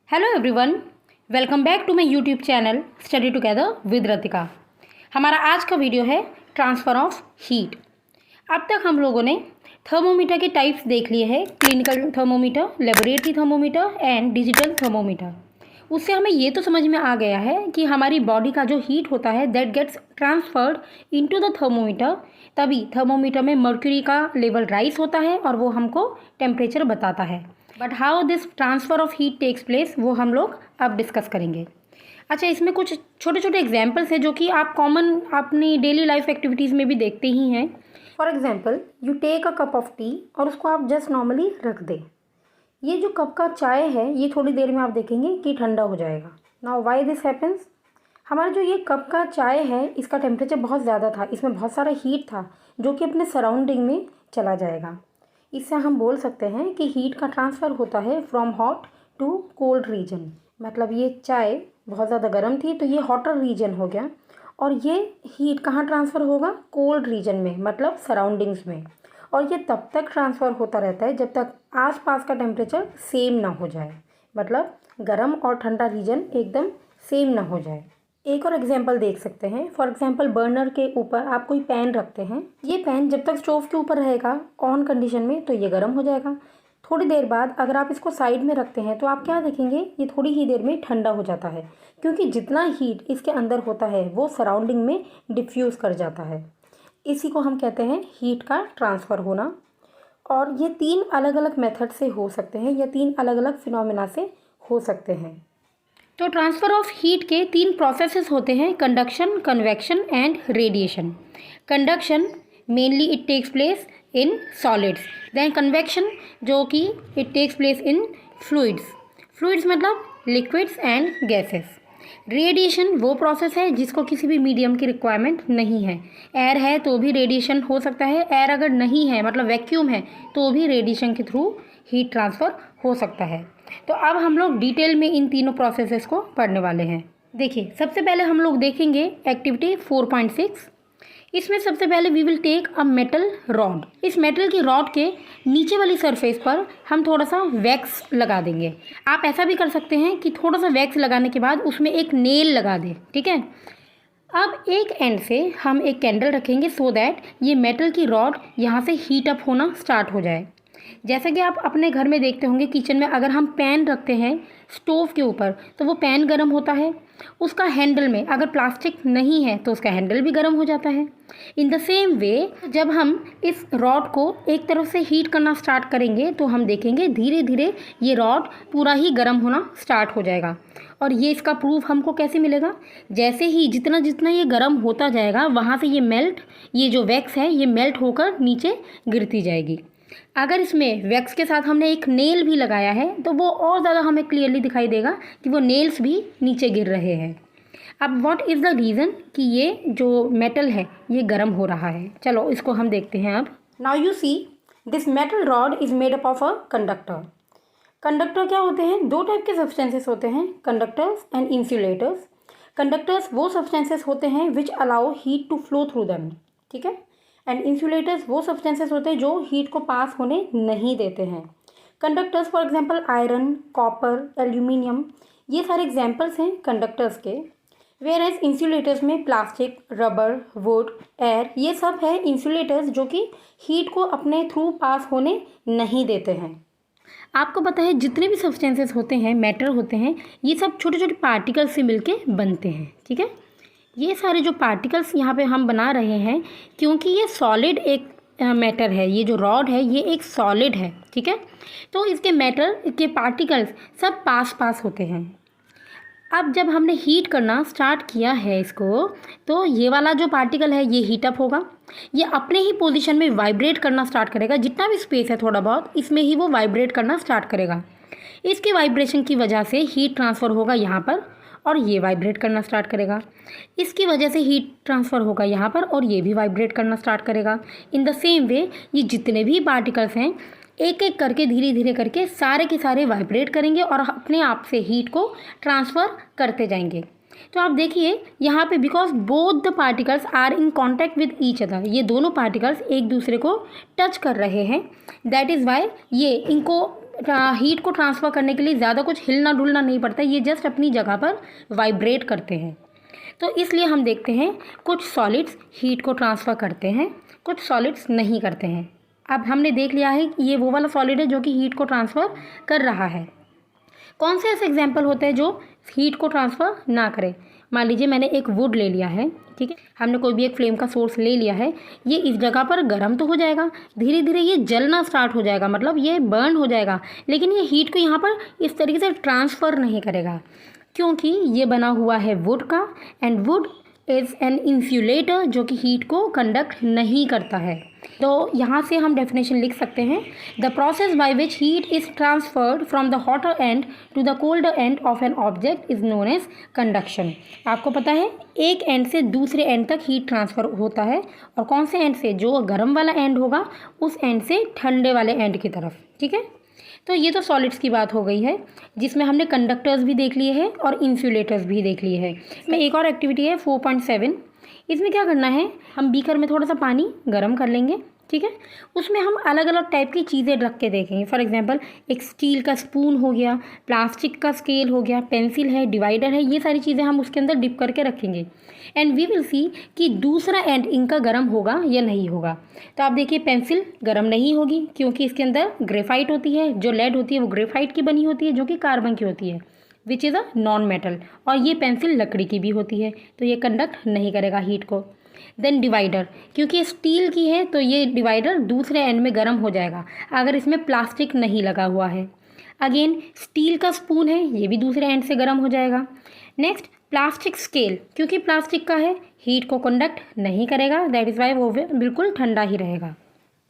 Hello everyone, welcome back to my YouTube channel study together with Ratika. हमारा आज का video है ट्रांसफ़र ऑफ हीट। अब तक हम लोगों ने थर्मोमीटर के टाइप्स देख लिए हैं, clinical thermometer, laboratory thermometer and digital thermometer. उससे हमें ये तो समझ में आ गया है कि हमारी बॉडी का जो हीट होता है that gets transferred into the thermometer, तभी थर्मोमीटर में मर्क्यूरी का लेवल राइज होता है और वो हमको टेम्परेचर बताता है। But how this transfer of heat takes place वो हम लोग अब डिस्कस करेंगे। अच्छा, इसमें कुछ छोटे छोटे एग्जाम्पल्स हैं जो कि आप कॉमन अपनी डेली लाइफ एक्टिविटीज़ में भी देखते ही हैं। For example, you take a cup of tea और उसको आप जस्ट नॉर्मली रख दें। ये जो कप का चाय है ये थोड़ी देर में आप देखेंगे कि ठंडा हो जाएगा। Now why this happens? हमारा जो ये कप का चाय है इसका टेम्परेचर बहुत ज़्यादा था, इसमें बहुत सारा हीट था जो कि अपने सराउंडिंग में चला जाएगा। इससे हम बोल सकते हैं कि हीट का ट्रांसफ़र होता है from hot to cold region. मतलब ये चाय बहुत ज़्यादा गर्म थी तो ये हॉटर रीजन हो गया, और ये हीट कहाँ ट्रांसफ़र होगा? कोल्ड रीजन में, मतलब सराउंडिंग्स में। और ये तब तक ट्रांसफ़र होता रहता है जब तक आसपास का टेम्परेचर सेम ना हो जाए, मतलब गर्म और ठंडा रीजन एकदम सेम ना हो जाए। एक और एग्जांपल देख सकते हैं। फॉर एग्जांपल, बर्नर के ऊपर आप कोई पैन रखते हैं। ये पैन जब तक स्टोव के ऊपर रहेगा ऑन कंडीशन में तो ये गर्म हो जाएगा। थोड़ी देर बाद अगर आप इसको साइड में रखते हैं तो आप क्या देखेंगे, ये थोड़ी ही देर में ठंडा हो जाता है, क्योंकि जितना हीट इसके अंदर होता है वो सराउंडिंग में डिफ्यूज़ कर जाता है। इसी को हम कहते हैं हीट का ट्रांसफ़र होना। और ये 3 अलग अलग मेथड से हो सकते हैं या 3 अलग अलग फिनोमेना से हो सकते हैं। तो ट्रांसफ़र ऑफ हीट के 3 प्रोसेसेस होते हैं: conduction, convection and radiation. Conduction mainly it takes place in solids, then convection जो कि it takes place in fluids मतलब लिक्विड्स एंड गैसेस। रेडिएशन वो प्रोसेस है जिसको किसी भी मीडियम की रिक्वायरमेंट नहीं है। एयर है तो भी रेडिएशन हो सकता है, एयर अगर नहीं है मतलब वैक्यूम है तो भी रेडिएशन के थ्रू हीट ट्रांसफ़र हो सकता है। तो अब हम लोग डिटेल में इन तीनों प्रोसेसेस को पढ़ने वाले हैं। देखिए, सबसे पहले हम लोग देखेंगे एक्टिविटी 4.6। इसमें सबसे पहले we will take a metal rod. इस मेटल की रॉड के नीचे वाली सरफेस पर हम थोड़ा सा वैक्स लगा देंगे। आप ऐसा भी कर सकते हैं कि थोड़ा सा वैक्स लगाने के बाद उसमें एक नेल लगा दें, ठीक है। अब एक एंड से हम एक कैंडल रखेंगे सो दैट ये मेटल की रॉड यहाँ से हीट अप होना स्टार्ट हो जाए। जैसा कि आप अपने घर में देखते होंगे, किचन में अगर हम पैन रखते हैं स्टोव के ऊपर तो वो पैन गर्म होता है। उसका हैंडल में अगर प्लास्टिक नहीं है तो उसका हैंडल भी गर्म हो जाता है। इन द सेम वे जब हम इस रॉड को एक तरफ से हीट करना स्टार्ट करेंगे तो हम देखेंगे धीरे धीरे ये रॉड पूरा ही गर्म होना स्टार्ट हो जाएगा। और ये इसका प्रूफ हमको कैसे मिलेगा? जैसे ही जितना जितना ये गर्म होता जाएगा वहाँ से ये जो वैक्स है ये मेल्ट होकर नीचे गिरती जाएगी। अगर इसमें वैक्स के साथ हमने एक नेल भी लगाया है तो वो और ज़्यादा हमें क्लियरली दिखाई देगा कि वो नेल्स भी नीचे गिर रहे हैं। अब व्हाट इज़ द रीज़न कि ये जो मेटल है ये गर्म हो रहा है? चलो इसको हम देखते हैं। अब now you see this metal rod is made up of a conductor. Conductor क्या होते हैं? 2 टाइप के सब्सटेंसेस होते हैं, कंडक्टर्स एंड इंसुलेटर्स। कंडक्टर्स वो सब्सटेंसेस होते हैं which allow heat to flow through them, ठीक है। एंड इंसुलेटर्स वो सब्सटेंसेस होते हैं जो हीट को पास होने नहीं देते हैं। Conductors for example iron, copper, aluminium, ये सारे एग्जांपल्स हैं कंडक्टर्स के। वेयर एज इंसुलेटर्स में प्लास्टिक, रबर, वुड, एयर, ये सब है इंसुलेटर्स जो कि हीट को अपने थ्रू पास होने नहीं देते हैं। आपको पता है जितने भी सब्सटेंसेस होते हैं, मैटर होते हैं, ये सब छोटे छोटे पार्टिकल्स से मिलके बनते हैं, ठीक है। ये सारे जो पार्टिकल्स यहाँ पे हम बना रहे हैं क्योंकि ये सॉलिड एक मैटर है, ये जो रॉड है ये एक सॉलिड है, ठीक है। तो इसके मैटर के पार्टिकल्स सब पास होते हैं। अब जब हमने हीट करना स्टार्ट किया है इसको, तो ये वाला जो पार्टिकल है ये हीट अप होगा, ये अपने ही पोजीशन में वाइब्रेट करना स्टार्ट करेगा। जितना भी स्पेस है थोड़ा बहुत इसमें ही वो वाइब्रेट करना स्टार्ट करेगा। इसके वाइब्रेशन की वजह से हीट ट्रांसफ़र होगा यहाँ पर और ये वाइब्रेट करना स्टार्ट करेगा। इसकी वजह से हीट ट्रांसफ़र होगा यहाँ पर और ये भी वाइब्रेट करना स्टार्ट करेगा। इन द सेम वे ये जितने भी पार्टिकल्स हैं एक एक करके धीरे धीरे करके सारे के सारे वाइब्रेट करेंगे और अपने आप से हीट को ट्रांसफ़र करते जाएंगे। तो आप देखिए यहाँ पे because both the particles are in contact with each other, ये दोनों पार्टिकल्स एक दूसरे को टच कर रहे हैं, दैट इज़ वाई ये इनको हीट को ट्रांसफ़र करने के लिए ज़्यादा कुछ हिलना डुलना नहीं पड़ता, ये जस्ट अपनी जगह पर वाइब्रेट करते हैं। तो इसलिए हम देखते हैं कुछ सॉलिड्स हीट को ट्रांसफ़र करते हैं, कुछ सॉलिड्स नहीं करते हैं। अब हमने देख लिया है कि ये वो वाला सॉलिड है जो कि हीट को ट्रांसफ़र कर रहा है। कौन से ऐसे एग्जाम्पल होते हैं जो हीट को ट्रांसफ़र ना करें? मान लीजिए मैंने एक वुड ले लिया है, ठीक है, हमने कोई भी एक फ्लेम का सोर्स ले लिया है, ये इस जगह पर गर्म तो हो जाएगा, धीरे धीरे ये जलना स्टार्ट हो जाएगा, मतलब ये बर्न हो जाएगा, लेकिन ये हीट को यहाँ पर इस तरीके से ट्रांसफ़र नहीं करेगा, क्योंकि ये बना हुआ है वुड का, and would is an insulator जो कि हीट को कंडक्ट नहीं करता है। तो यहाँ से हम डेफिनेशन लिख सकते हैं, the process by which heat is transferred from the hotter end to the colder end of an object is known as conduction. आपको पता है एक एंड से दूसरे एंड तक हीट ट्रांसफ़र होता है, और कौन से एंड से? जो गर्म वाला एंड होगा उस एंड से ठंडे वाले एंड की तरफ, ठीक है। तो ये तो सॉलिड्स की बात हो गई है, जिसमें हमने कंडक्टर्स भी देख लिए हैं और इंसुलेटर्स भी देख लिए हैं। इसमें एक और एक्टिविटी है 4.7। इसमें क्या करना है, हम बीकर में थोड़ा सा पानी गर्म कर लेंगे, ठीक है, उसमें हम अलग अलग टाइप की चीज़ें रख के देखेंगे। फॉर एग्जांपल एक स्टील का स्पून हो गया, प्लास्टिक का स्केल हो गया, पेंसिल है, डिवाइडर है, ये सारी चीज़ें हम उसके अंदर डिप करके रखेंगे, एंड वी विल सी कि दूसरा एंड इनका गर्म होगा या नहीं होगा। तो आप देखिए पेंसिल गर्म नहीं होगी, क्योंकि इसके अंदर ग्रेफाइट होती है, जो लेड होती है वो ग्रेफाइट की बनी होती है, जो कि कार्बन की होती है, which is a non metal, और ये पेंसिल लकड़ी की भी होती है, तो ये कंडक्ट नहीं करेगा हीट को। देन डिवाइडर, क्योंकि स्टील की है तो ये डिवाइडर दूसरे एंड में गर्म हो जाएगा अगर इसमें प्लास्टिक नहीं लगा हुआ है। अगेन स्टील का स्पून है, ये भी दूसरे एंड से गर्म हो जाएगा। नेक्स्ट प्लास्टिक स्केल, क्योंकि प्लास्टिक का है, हीट को कंडक्ट नहीं करेगा, दैट इज़ वाई वो बिल्कुल ठंडा ही रहेगा।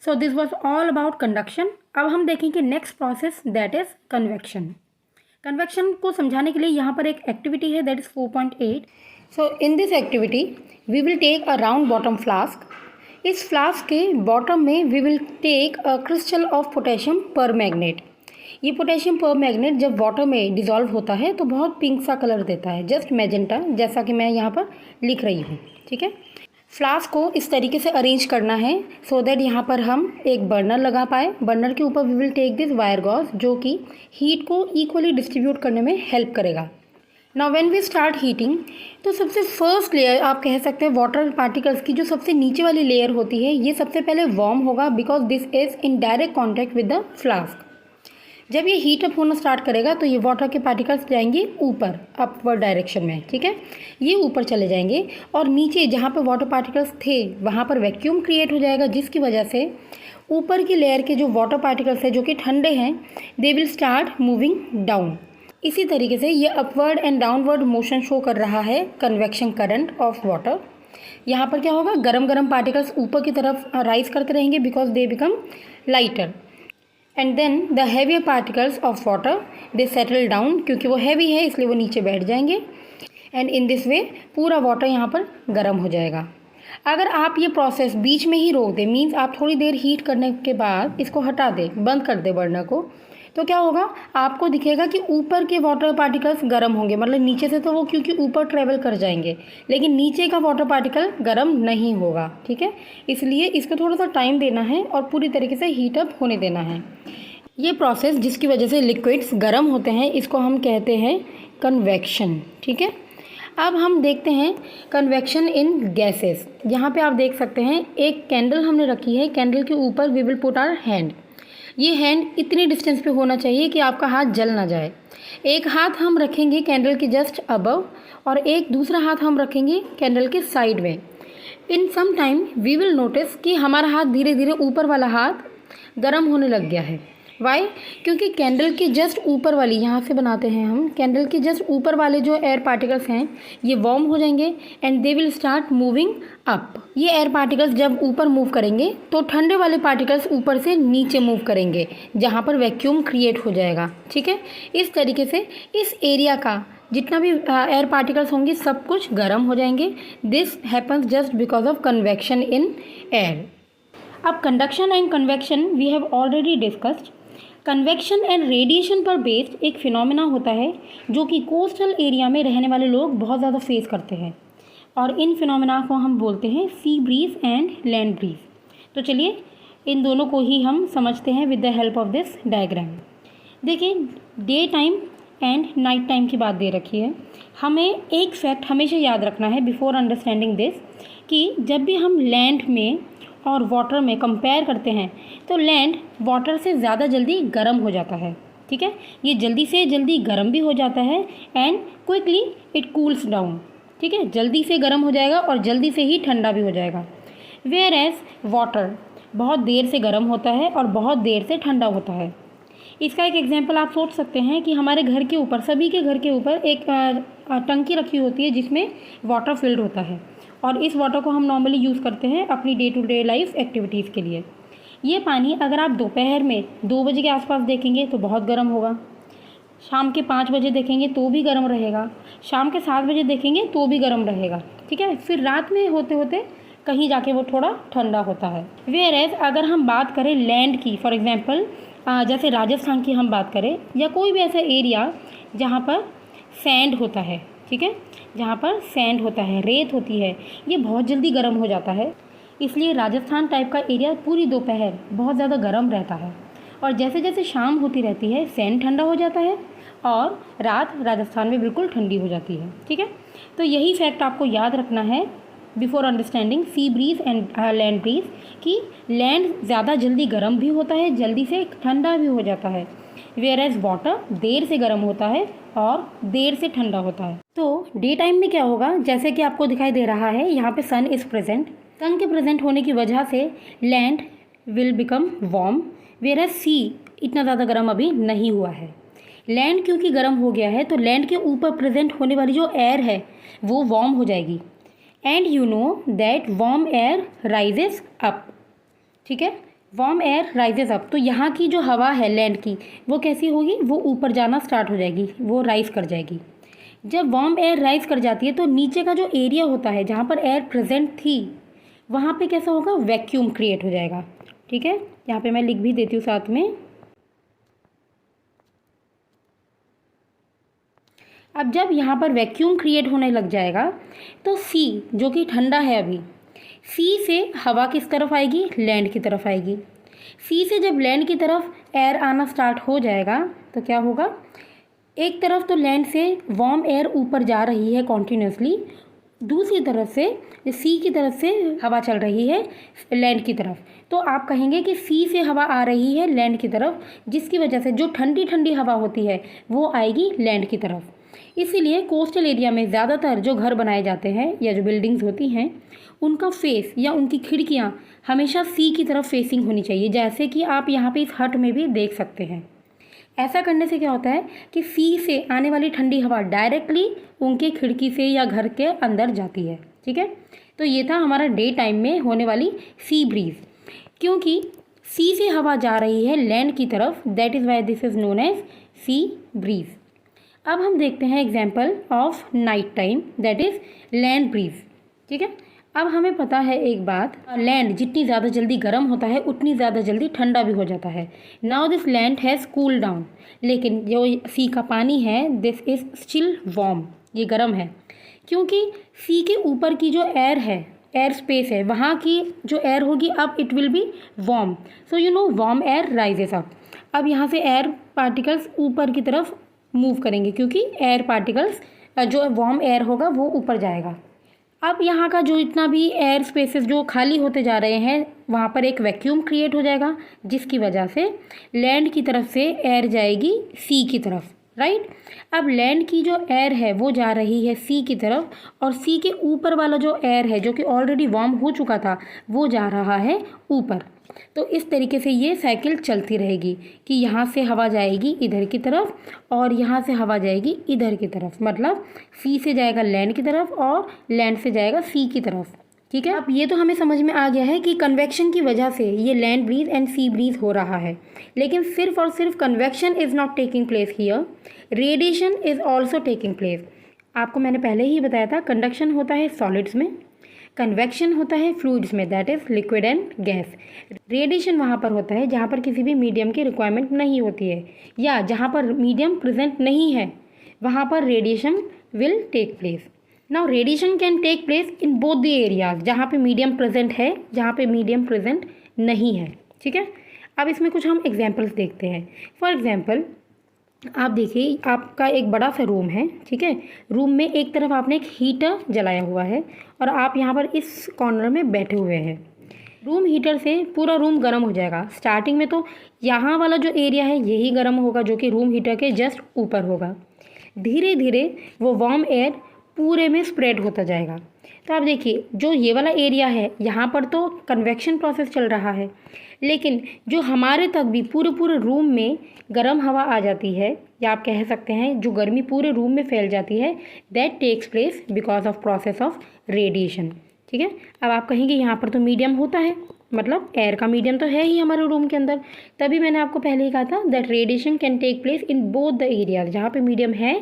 So this was all about conduction. अब हम देखेंगे next process, that is convection. Convection को समझाने के लिए यहाँ पर एक एक्टिविटी है, that is 4.8। So in this activity we will take a round bottom flask. इस फ्लास्क के बॉटम में we will take a crystal of potassium permanganate. ये पोटेशियम परमैंगनेट जब वाटर में डिज़ोल्व होता है तो बहुत पिंक सा कलर देता है, जस्ट मैजेंटा, जैसा कि मैं यहाँ पर लिख रही हूँ, ठीक है। फ्लास्क को इस तरीके से अरेंज करना है सो दैट यहाँ पर हम एक बर्नर लगा पाए। बर्नर के ऊपर we will take this wire gauze, जो कि हीट को इक्वली डिस्ट्रीब्यूट करने में हेल्प करेगा। Now when we start heating, तो सबसे फर्स्ट लेयर आप कह सकते हैं वाटर पार्टिकल्स की जो सबसे नीचे वाली लेयर होती है, ये सबसे पहले वार्म होगा, because this is in direct contact with the flask. जब ये हीट अप होना स्टार्ट करेगा तो ये वाटर के पार्टिकल्स जाएंगे ऊपर, अपवर्ड डायरेक्शन में, ठीक है, ये ऊपर चले जाएंगे, और नीचे जहाँ पर वाटर पार्टिकल्स थे वहाँ पर वैक्यूम क्रिएट हो जाएगा, जिसकी वजह से ऊपर की लेयर के जो वाटर पार्टिकल्स है जो कि ठंडे हैं, they will start moving down. इसी तरीके से ये upward and downward motion show कर रहा है कन्वेक्शन करंट ऑफ वाटर। यहाँ पर क्या होगा, गरम गरम पार्टिकल्स ऊपर की तरफ राइज करते रहेंगे because they become lighter, and then the heavier particles of water they settle down, क्योंकि वो हैवी है इसलिए वो नीचे बैठ जाएंगे, एंड इन दिस वे पूरा वाटर यहाँ पर गर्म हो जाएगा। अगर आप ये प्रोसेस बीच में ही रोक दें, मीन्स आप थोड़ी देर हीट करने के बाद इसको हटा दें, बंद कर दें बर्नर को, तो क्या होगा, आपको दिखेगा कि ऊपर के वाटर पार्टिकल्स गर्म होंगे, मतलब नीचे से तो वो क्योंकि ऊपर ट्रेवल कर जाएंगे, लेकिन नीचे का वाटर पार्टिकल गर्म नहीं होगा, ठीक है। इसलिए इसको थोड़ा सा टाइम देना है और पूरी तरीके से हीट अप होने देना है। ये प्रोसेस जिसकी वजह से लिक्विड्स गर्म होते हैं, इसको हम कहते हैं कन्वेक्शन, ठीक है। अब हम देखते हैं कन्वेक्शन इन गैसेस। यहाँ पे आप देख सकते हैं एक कैंडल हमने रखी है, कैंडल के ऊपर we will put our hand. ये हैंड इतनी डिस्टेंस पे होना चाहिए कि आपका हाथ जल ना जाए। एक हाथ हम रखेंगे कैंडल के जस्ट अबव, और एक दूसरा हाथ हम रखेंगे कैंडल के साइड में। In some time we will notice कि हमारा हाथ धीरे धीरे ऊपर वाला हाथ गर्म होने लग गया है। वाई? क्योंकि कैंडल के जस्ट ऊपर वाली, यहाँ से बनाते हैं हम, कैंडल के जस्ट ऊपर वाले जो एयर पार्टिकल्स हैं ये वार्म हो जाएंगे and they will start moving up. ये एयर पार्टिकल्स जब ऊपर मूव करेंगे तो ठंडे वाले पार्टिकल्स ऊपर से नीचे मूव करेंगे, जहाँ पर वैक्यूम क्रिएट हो जाएगा, ठीक है। इस तरीके से इस एरिया का जितना भी एयर पार्टिकल्स होंगे सब कुछ गर्म हो जाएंगे। This happens just because of convection in air. अब conduction and convection we have already discussed. Convection and radiation पर बेस्ड एक फिनोमेना होता है जो कि कोस्टल एरिया में रहने वाले लोग बहुत ज़्यादा फेस करते हैं, और इन फिनोमेना को हम बोलते हैं sea breeze and land breeze. तो चलिए इन दोनों को ही हम समझते हैं with the help of this diagram. देखिए, day time and night time की बात दे रखी है। हमें एक फैक्ट हमेशा याद रखना है बिफोर अंडरस्टैंडिंग दिस, कि जब भी हम लैंड में और वाटर में कंपेयर करते हैं तो लैंड वाटर से ज़्यादा जल्दी गर्म हो जाता है। ठीक है, ये जल्दी से जल्दी गर्म भी हो जाता है and quickly it cools down. ठीक है, जल्दी से गर्म हो जाएगा और जल्दी से ही ठंडा भी हो जाएगा। वेयर एज वाटर बहुत देर से गर्म होता है और बहुत देर से ठंडा होता है। इसका एक एग्जांपल आप सोच सकते हैं कि हमारे घर के ऊपर, सभी के घर के ऊपर एक टंकी रखी होती है जिसमें वाटर फिल्ड होता है, और इस वाटर को हम नॉर्मली यूज़ करते हैं अपनी day to day life activities के लिए। ये पानी अगर आप दोपहर में 2 बजे के आसपास देखेंगे तो बहुत गर्म होगा, शाम के 5 बजे देखेंगे तो भी गर्म रहेगा, शाम के 7 बजे देखेंगे तो भी गर्म रहेगा। ठीक है, फिर रात में होते होते कहीं जाके वो थोड़ा ठंडा होता है। वेयर एज अगर हम बात करें लैंड की, फॉर एग्जांपल जैसे राजस्थान की हम बात करें या कोई भी ऐसा एरिया जहाँ पर सैंड होता है, ठीक है, जहाँ पर सैंड होता है, रेत होती है, ये बहुत जल्दी गर्म हो जाता है। इसलिए राजस्थान टाइप का एरिया पूरी दोपहर बहुत ज़्यादा गर्म रहता है, और जैसे जैसे शाम होती रहती है सैंड ठंडा हो जाता है और रात राजस्थान में बिल्कुल ठंडी हो जाती है। ठीक है, तो यही फैक्ट आपको याद रखना है before understanding C breeze and land bridge, कि लैंड ज़्यादा जल्दी गर्म भी होता है, जल्दी से ठंडा भी हो जाता है, वेयर एज वाटर देर से गर्म होता है और देर से ठंडा होता है। तो डे टाइम में क्या होगा, जैसे कि आपको दिखाई दे रहा है यहाँ पे सन इज़ प्रेजेंट। सन के प्रेजेंट होने की वजह से land will become warm, whereas sea इतना ज़्यादा गर्म अभी नहीं हुआ है। लैंड क्योंकि गर्म हो गया है तो लैंड के ऊपर प्रेजेंट होने वाली जो एयर है वो वार्म हो जाएगी, and you know that warm air rises up. ठीक है, वार्म एयर राइजेस अप, तो यहाँ की जो हवा है लैंड की वो कैसी होगी, वो ऊपर जाना स्टार्ट हो जाएगी, वो राइज कर जाएगी। जब वार्म एयर राइज कर जाती है तो नीचे का जो एरिया होता है जहाँ पर एयर प्रेजेंट थी वहाँ पे कैसा होगा, वैक्यूम क्रिएट हो जाएगा। ठीक है, यहाँ पे मैं लिख भी देती हूँ साथ में। अब जब यहाँ पर वैक्यूम क्रिएट होने लग जाएगा तो सी जो कि ठंडा है अभी, सी से हवा किस तरफ आएगी, लैंड की तरफ आएगी। सी से जब लैंड की तरफ एयर आना स्टार्ट हो जाएगा तो क्या होगा, एक तरफ तो लैंड से वार्म एयर ऊपर जा रही है कॉन्टीन्यूसली, दूसरी तरफ से सी की तरफ से हवा चल रही है लैंड की तरफ। तो आप कहेंगे कि सी से हवा आ रही है लैंड की तरफ, जिसकी वजह से जो ठंडी ठंडी हवा होती है वो आएगी लैंड की तरफ। इसीलिए कोस्टल एरिया में ज़्यादातर जो घर बनाए जाते हैं या जो बिल्डिंग्स होती हैं उनका फेस या उनकी खिड़कियाँ हमेशा सी की तरफ फेसिंग होनी चाहिए, जैसे कि आप यहाँ पे इस हट में भी देख सकते हैं। ऐसा करने से क्या होता है कि सी से आने वाली ठंडी हवा डायरेक्टली उनके खिड़की से या घर के अंदर जाती है। ठीक है, तो ये था हमारा डे टाइम में होने वाली सी ब्रीज। क्योंकि सी से हवा जा रही है लैंड की तरफ, that is why this is known as sea breeze. अब हम देखते हैं example of night time, that is land breeze. ठीक है, अब हमें पता है एक बात, लैंड जितनी ज़्यादा जल्दी गर्म होता है उतनी ज़्यादा जल्दी ठंडा भी हो जाता है। Now this land has cool down, लेकिन जो सी का पानी है दिस इज़ स्टिल वार्म, ये गर्म है। क्योंकि सी के ऊपर की जो एयर है, एयर स्पेस है, वहाँ की जो एयर होगी अब it will be warm, so you know warm air rises up. अब यहाँ से एयर पार्टिकल्स ऊपर की तरफ मूव करेंगे क्योंकि एयर पार्टिकल्स जो वार्म एयर होगा वो ऊपर जाएगा। अब यहाँ का जो इतना भी एयर स्पेसेस जो खाली होते जा रहे हैं वहाँ पर एक वैक्यूम क्रिएट हो जाएगा, जिसकी वजह से लैंड की तरफ से एयर जाएगी सी की तरफ, राइट। अब लैंड की जो एयर है वो जा रही है सी की तरफ, और सी के ऊपर वाला जो एयर है जो कि ऑलरेडी वार्म हो चुका था वो जा रहा है ऊपर। तो इस तरीके से ये साइकिल चलती रहेगी कि यहाँ से हवा जाएगी इधर की तरफ और यहाँ से हवा जाएगी इधर की तरफ, मतलब सी से जाएगा लैंड की तरफ और लैंड से जाएगा सी की तरफ। ठीक है, अब ये तो हमें समझ में आ गया है कि कन्वेक्शन की वजह से ये land breeze and sea breeze हो रहा है। लेकिन सिर्फ और सिर्फ convection is not taking place here, radiation is also taking place. आपको मैंने पहले ही बताया था, कंडक्शन होता है सॉलिड्स में, कन्वेक्शन होता है फ्लूइड्स में, that is liquid and gas. Radiation वहाँ पर होता है जहाँ पर किसी भी मीडियम की रिक्वायरमेंट नहीं होती है, या जहाँ पर मीडियम प्रेजेंट नहीं है वहाँ पर radiation will take place. Now radiation can take place in both the areas, जहाँ पे मीडियम प्रेजेंट है, जहाँ पे मीडियम प्रेजेंट नहीं है। ठीक है, अब इसमें कुछ हम एग्जाम्पल्स देखते हैं। फॉर एग्जाम्पल आप देखिए आपका एक बड़ा सा रूम है, ठीक है। रूम में एक तरफ आपने एक हीटर जलाया हुआ है और आप यहाँ पर इस कॉर्नर में बैठे हुए हैं। रूम हीटर से पूरा रूम गर्म हो जाएगा। स्टार्टिंग में तो यहाँ वाला जो एरिया है यही गर्म होगा, जो कि रूम हीटर के जस्ट ऊपर होगा। धीरे धीरे वो वार्म एयर पूरे में स्प्रेड होता जाएगा। तो आप देखिए जो ये वाला एरिया है यहाँ पर तो कन्वेक्शन प्रोसेस चल रहा है, लेकिन जो हमारे तक भी पूरे पूरे रूम में गर्म हवा आ जाती है, या आप कह सकते हैं जो गर्मी पूरे रूम में फैल जाती है, that takes place because of process of radiation, ठीक है। अब आप कहेंगे यहाँ पर तो मीडियम होता है, मतलब एयर का मीडियम तो है ही हमारे रूम के अंदर। तभी मैंने आपको पहले ही कहा था that radiation can take place in both the areas, जहाँ पे मीडियम है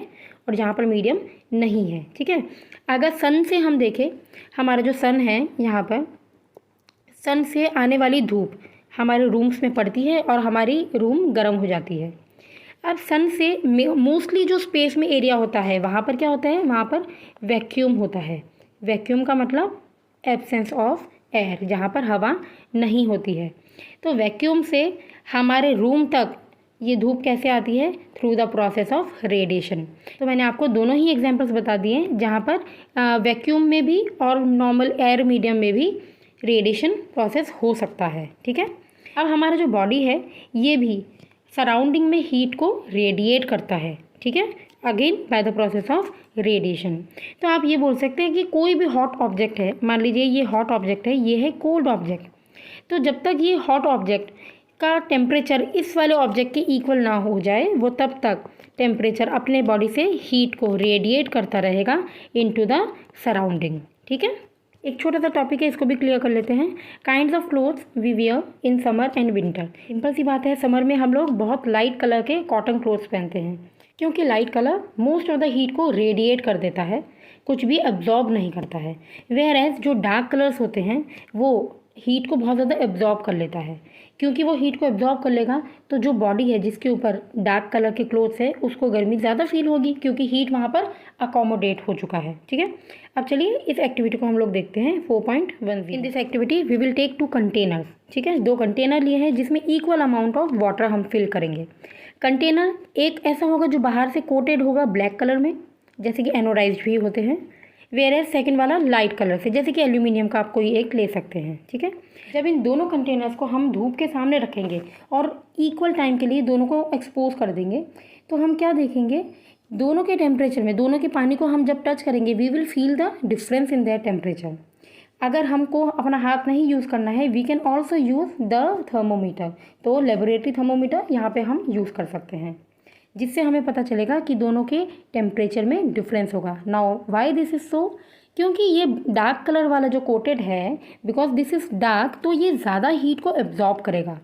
और जहाँ पर मीडियम नहीं है, ठीक है। अगर सन से हम देखें, हमारा जो सन है यहाँ पर, सन से आने वाली धूप हमारे रूम्स में पड़ती है और हमारी रूम गर्म हो जाती है। अब सन से मोस्टली जो स्पेस में एरिया होता है वहाँ पर क्या होता है, वहाँ पर वैक्यूम होता है। वैक्यूम का मतलब एब्सेंस ऑफ एयर, जहाँ पर हवा नहीं होती है। तो वैक्यूम से हमारे रूम तक ये धूप कैसे आती है, through the process of radiation. तो मैंने आपको दोनों ही एग्जांपल्स बता दिए हैं, जहाँ पर वैक्यूम में भी और नॉर्मल एयर मीडियम में भी रेडिएशन प्रोसेस हो सकता है, ठीक है। अब हमारा जो बॉडी है ये भी सराउंडिंग में हीट को रेडिएट करता है, ठीक है, again by the process of radiation. तो आप ये बोल सकते हैं कि कोई भी हॉट ऑब्जेक्ट है, मान लीजिए ये हॉट ऑब्जेक्ट है, ये है कोल्ड ऑब्जेक्ट, तो जब तक ये हॉट ऑब्जेक्ट का टेम्परेचर इस वाले ऑब्जेक्ट के इक्वल ना हो जाए, वो तब तक टेम्परेचर अपने बॉडी से हीट को रेडिएट करता रहेगा इनटू द सराउंडिंग, ठीक है। एक छोटा सा टॉपिक है, इसको भी क्लियर कर लेते हैं। Kinds of clothes we wear in summer and winter. Simple सी बात है, समर में हम लोग बहुत लाइट कलर के कॉटन क्लोथ्स पहनते हैं, क्योंकि light colour most of the heat को रेडिएट कर देता है, कुछ भी एब्जॉर्ब नहीं करता है। वेयर एज जो डार्क कलर्स होते हैं वो हीट को बहुत ज़्यादा एब्जॉर्ब कर लेता है। क्योंकि वो हीट को एब्जॉर्ब कर लेगा तो जो बॉडी है जिसके ऊपर डार्क कलर के क्लोथ्स है उसको गर्मी ज़्यादा फील होगी, क्योंकि हीट वहाँ पर अकोमोडेट हो चुका है, ठीक है। अब चलिए इस एक्टिविटी को हम लोग देखते हैं 4.10। In this activity we will take 2 containers, ठीक है। 2 कंटेनर लिए हैं जिसमें इक्वल अमाउंट ऑफ वाटर हम फिल करेंगे। कंटेनर एक ऐसा होगा जो बाहर से कोटेड होगा ब्लैक कलर में, जैसे कि एनोडाइज्ड भी होते हैं। वेयर एज सेकेंड वाला लाइट कलर से, जैसे कि एल्यूमिनियम का आप कोई एक ले सकते हैं, ठीक है। जब इन दोनों कंटेनर्स को हम धूप के सामने रखेंगे और इक्वल टाइम के लिए दोनों को एक्सपोज कर देंगे, तो हम क्या देखेंगे, दोनों के टेम्परेचर में, दोनों के पानी को हम जब टच करेंगे we will feel the difference in their temperature. अगर हमको अपना हाथ नहीं यूज़ करना है, we can also use the thermometer. तो लेबोरेटरी थर्मोमीटर यहाँ पे हम यूज़ कर सकते हैं, जिससे हमें पता चलेगा कि दोनों के टेम्परेचर में डिफरेंस होगा। Now Y this is so, क्योंकि ये डार्क कलर वाला जो कोटेड है, बिकॉज दिस इज़ डार्क, तो ये ज़्यादा हीट को एब्जॉर्ब करेगा।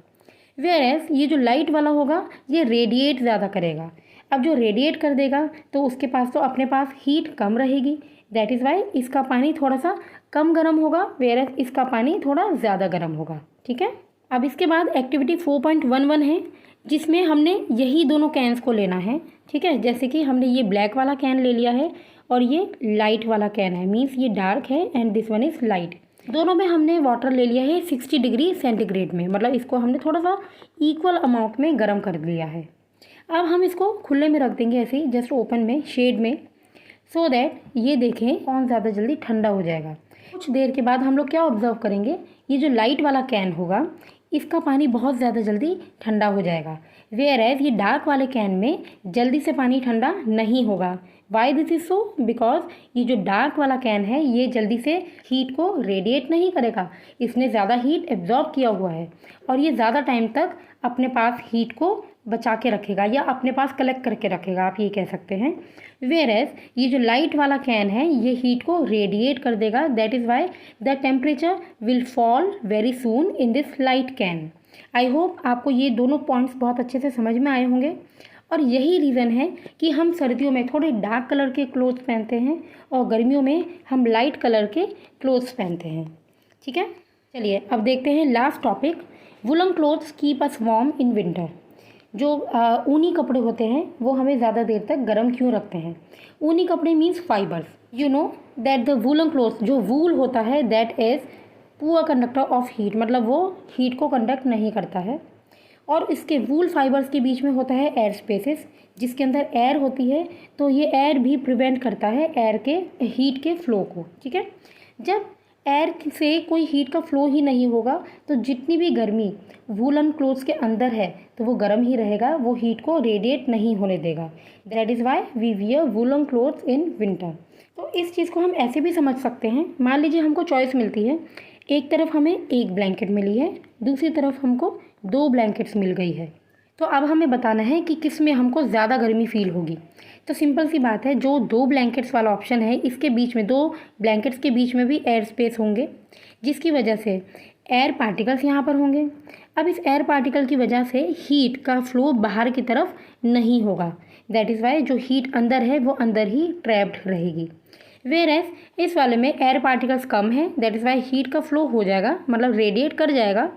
वेयर एज ये जो लाइट वाला होगा ये रेडिएट ज़्यादा करेगा। अब जो रेडिएट कर देगा तो उसके पास तो अपने पास हीट कम रहेगी, दैट इज़ वाई इसका पानी थोड़ा सा कम गर्म होगा, वेयर एज इसका पानी थोड़ा ज़्यादा गर्म होगा, ठीक है। अब इसके बाद एक्टिविटी 4.11 है, जिसमें हमने यही दोनों कैंस को लेना है, ठीक है। जैसे कि हमने ये ब्लैक वाला कैन ले लिया है और ये लाइट वाला कैन है, मीन्स ये डार्क है and this one is light. दोनों में हमने वाटर ले लिया है 60 डिग्री सेंटीग्रेड में, मतलब इसको हमने थोड़ा सा इक्वल अमाउंट में गर्म कर लिया है। अब हम इसको खुले में रख देंगे, ऐसे ही जस्ट ओपन में, शेड में, सो दैट ये देखें कौन ज़्यादा जल्दी ठंडा हो जाएगा। कुछ देर के बाद हम लोग क्या ऑब्जर्व करेंगे, ये जो लाइट वाला कैन होगा इसका पानी बहुत ज़्यादा जल्दी ठंडा हो जाएगा, वेयर एज ये डार्क वाले कैन में जल्दी से पानी ठंडा नहीं होगा। Why this is so, because ये जो डार्क वाला कैन है ये जल्दी से हीट को रेडिएट नहीं करेगा, इसने ज़्यादा हीट एब्जॉर्ब किया हुआ है और ये ज़्यादा टाइम तक अपने पास हीट को बचा के रखेगा या अपने पास कलेक्ट करके रखेगा, आप ये कह सकते हैं। वेयर एज ये जो लाइट वाला कैन है ये हीट को रेडिएट कर देगा, that is why the temperature will fall very soon in this light can. I hope आपको ये दोनों पॉइंट्स बहुत अच्छे से समझ में आए होंगे, और यही रीज़न है कि हम सर्दियों में थोड़े डार्क कलर के क्लोथ्स पहनते हैं और गर्मियों में हम लाइट कलर के क्लोथ्स पहनते हैं, ठीक है। चलिए अब देखते हैं last topic, woollen clothes keep us warm in winter. जो ऊनी कपड़े होते हैं वो हमें ज़्यादा देर तक गर्म क्यों रखते हैं। ऊनी कपड़े means fibres, you know that the woollen clothes, जो वूल होता है that is poor conductor of heat, मतलब वो हीट को कंडक्ट नहीं करता है। और इसके वूल फाइबर्स के बीच में होता है एयर स्पेसेस, जिसके अंदर एयर होती है। तो ये एयर भी प्रिवेंट करता है एयर के हीट के फ्लो को, ठीक है। जब एयर से कोई हीट का फ्लो ही नहीं होगा तो जितनी भी गर्मी वूलन क्लोथ्स के अंदर है तो वो गर्म ही रहेगा, वो हीट को रेडिएट नहीं होने देगा। That is why we wear woollen clothes in winter. तो इस चीज़ को हम ऐसे भी समझ सकते हैं, मान लीजिए हमको चॉइस मिलती है, एक तरफ हमें एक ब्लैंकेट मिली है, दूसरी तरफ हमको 2 ब्लैंकेट्स मिल गई है। तो अब हमें बताना है कि किस में हमको ज़्यादा गर्मी फील होगी। तो सिंपल सी बात है, जो 2 ब्लैंकेट्स वाला ऑप्शन है इसके बीच में 2 ब्लैंकेट्स के बीच में भी एयर स्पेस होंगे, जिसकी वजह से एयर पार्टिकल्स यहाँ पर होंगे। अब इस एयर पार्टिकल की वजह से हीट का फ्लो बाहर की तरफ नहीं होगा। दैट इज़ वाई जो हीट अंदर है वो अंदर ही ट्रैप्ड रहेगी। वेयरएज इस वाले में एयर पार्टिकल्स कम है, दैट इज़ वाई हीट का फ्लो हो जाएगा, मतलब रेडिएट कर जाएगा,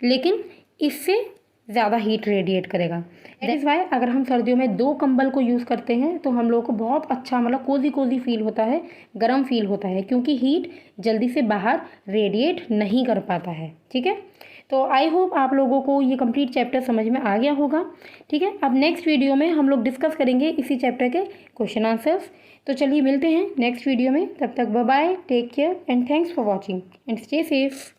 लेकिन इससे ज़्यादा हीट रेडिएट करेगा। दैट इज़ वाई अगर हम सर्दियों में 2 कंबल को यूज़ करते हैं तो हम लोगों को बहुत अच्छा, मतलब कोजी फील होता है, गर्म फील होता है, क्योंकि हीट जल्दी से बाहर रेडिएट नहीं कर पाता है, ठीक है। तो आई होप आप लोगों को ये कंप्लीट चैप्टर समझ में आ गया होगा, ठीक है। अब नेक्स्ट वीडियो में हम लोग डिस्कस करेंगे इसी चैप्टर के क्वेश्चन आंसर्स। तो चलिए मिलते हैं नेक्स्ट वीडियो में, तब तक bye bye, take care and thanks for watching and stay safe.